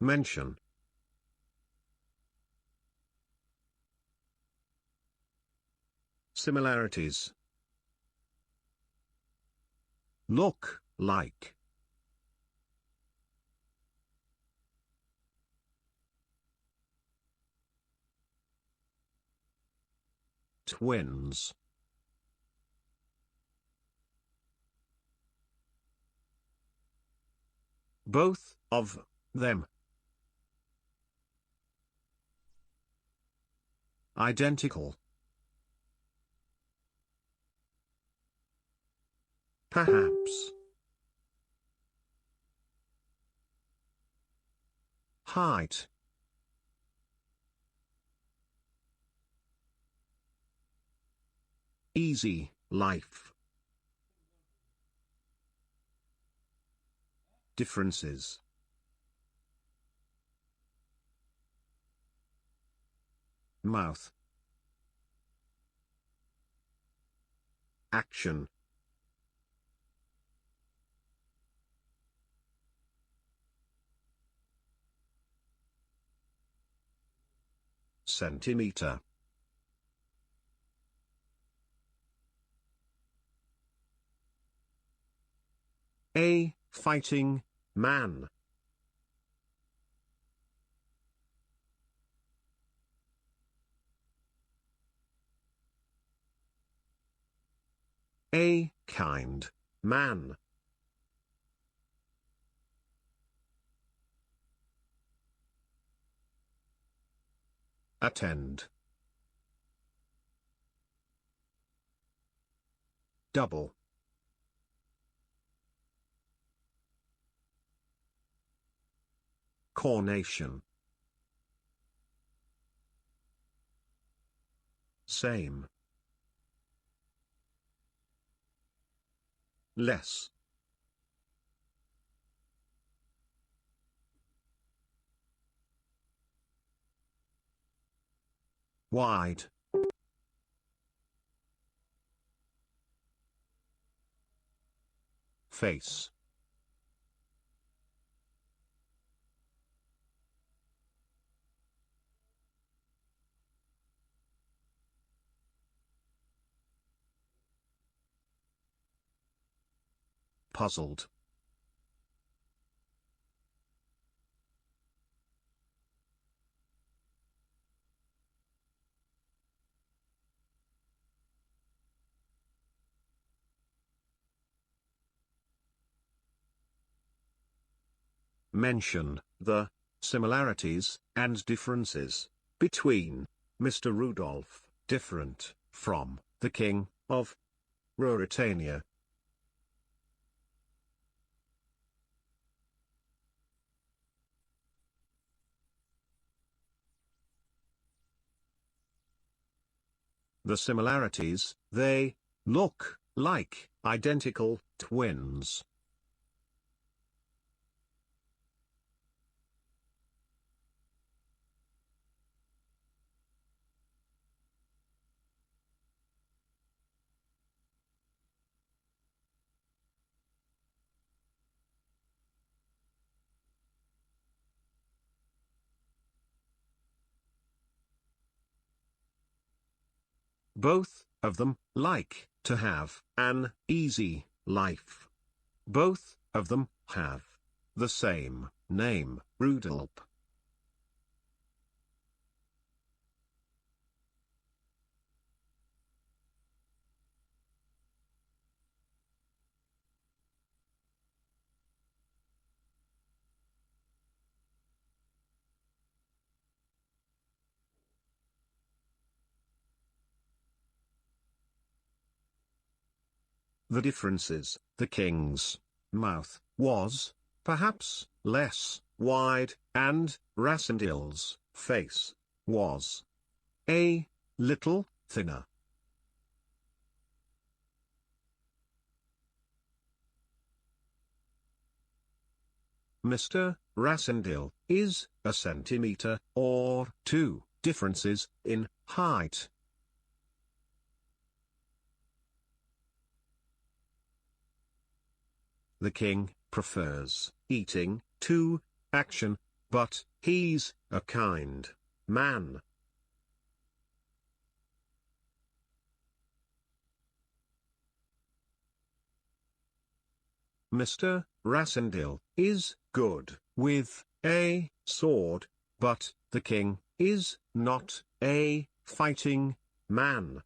mention. Similarities. Look like. Twins. Both of them. Identical. Perhaps. Height. Easy life. Differences. Mouth. Action. Centimeter. A fighting man. A kind man. Attend. Double. Coronation. Same. Less. Wide. Face. Puzzled. Mention the similarities and differences between Mr. Rudolph, different from the King of Ruritania. The similarities, they look like identical twins. Both of them like to have an easy life. Both of them have the same name, Rudolph. The differences, the king's mouth was, perhaps, less wide, and Rassendyll's face was a little thinner. Mr. Rassendyll is a centimeter or two differences in height. The king prefers eating to action, but he's a kind man. Mr. Rassendyll is good with a sword, but the king is not a fighting man.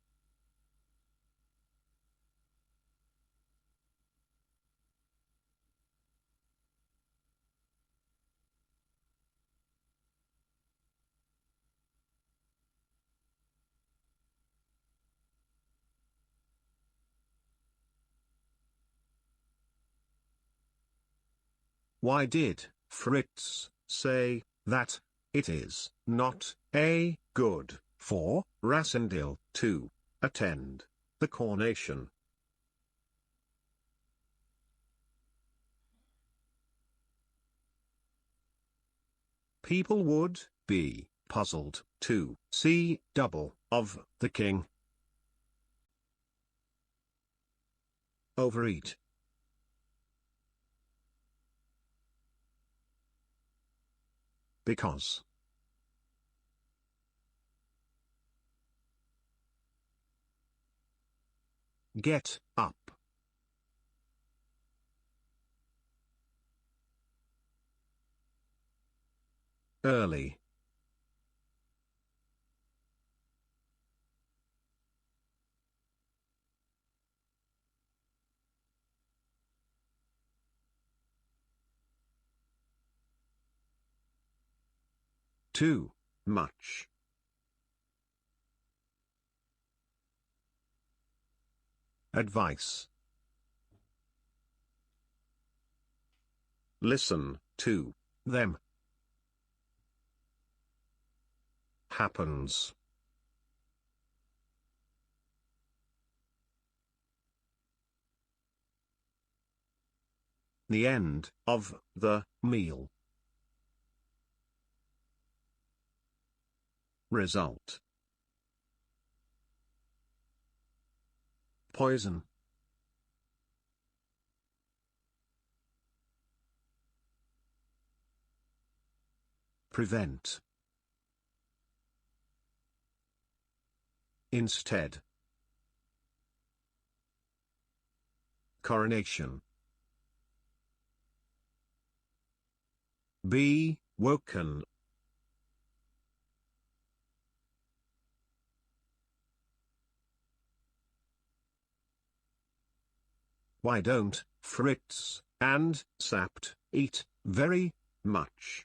Why did Fritz say that it is not a good for Rassendyll to attend the coronation? People would be puzzled to see double of the king. Overeat. Because. Get up. Early. Too much. Advice. Listen to them. Happens. The end of the meal. Result. Poison. Prevent. Instead. Coronation. Be woken. Why don't Fritz and Sapt eat very much?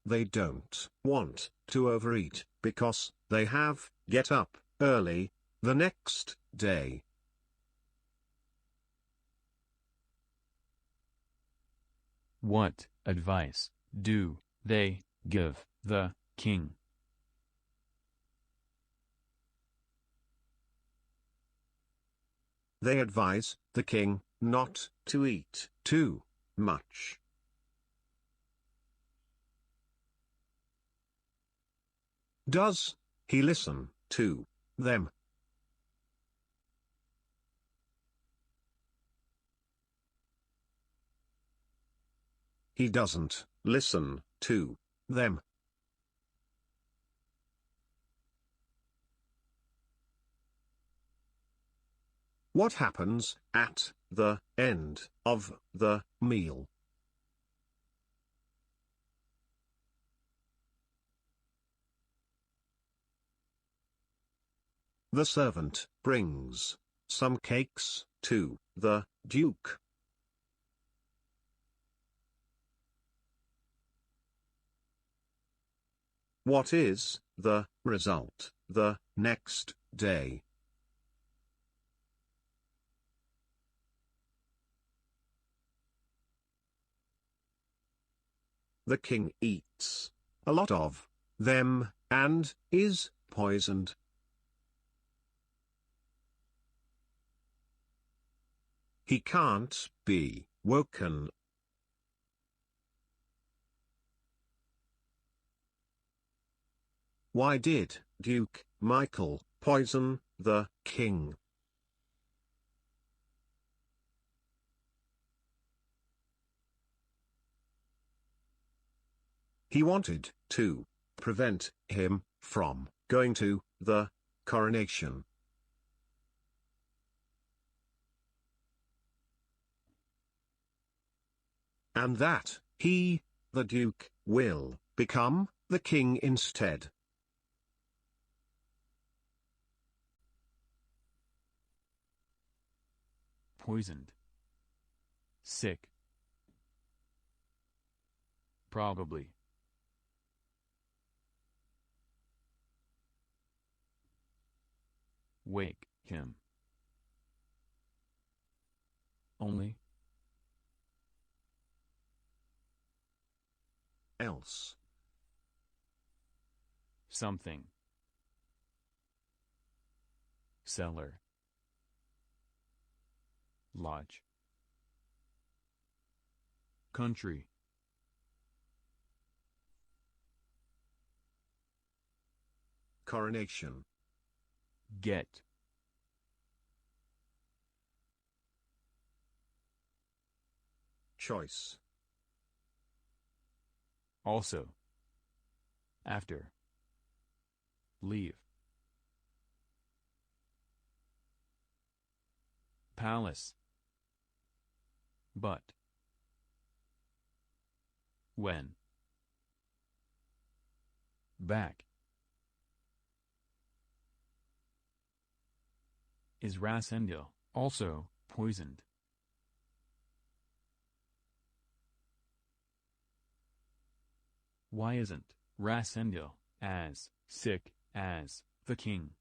They don't want to overeat because they have get up early the next day. What advice do they give the king? They advise the king not to eat too much. Does he listen to them? He doesn't listen to them. What happens at the end of the meal? The servant brings some cakes to the Duke. What is the result the next day? The king eats a lot of them and is poisoned. He can't be woken. Why did Duke Michael poison the king? he wanted to prevent him from going to the coronation. And that he, the Duke, will become the king instead. Poisoned. Sick. Probably. Wake him. Only. Else. Something. Cellar. Lodge. Country. Coronation. Get. Choice. Also. After. Leave. Palace. But. When. Back. Is Rasendil also poisoned? Why isn't Rasendil as sick as the king?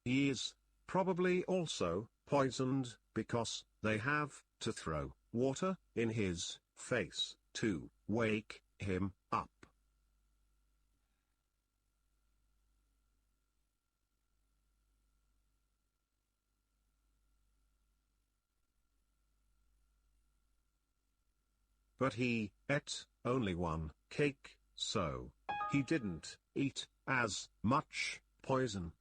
He is probably also poisoned because they have to throw water in his face to wake him up. But he ate only one cake, so he didn't eat as much poison.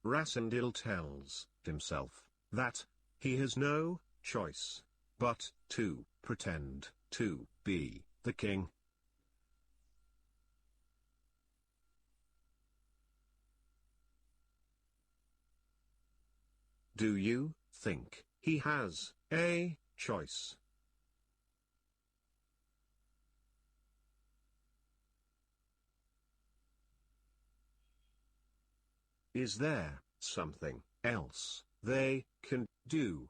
Rasendil tells himself that he has no choice but to pretend to be the king. Do you think he has a choice? Is there something else they can do?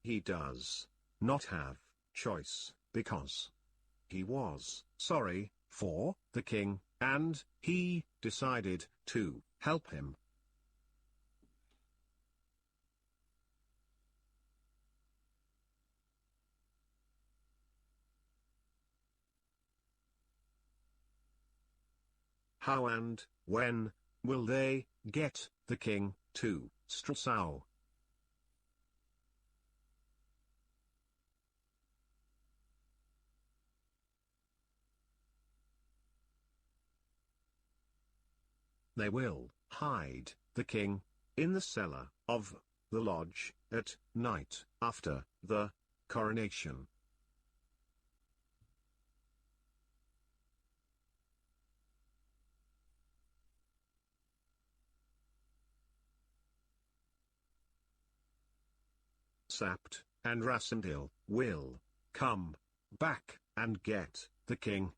He does not have choice because he was sorry for the king, and he decided to help him. How and when will they get the king to Strasau? They will hide the king in the cellar of the lodge at night after the coronation. Sapt and Rasendil will come back and get the king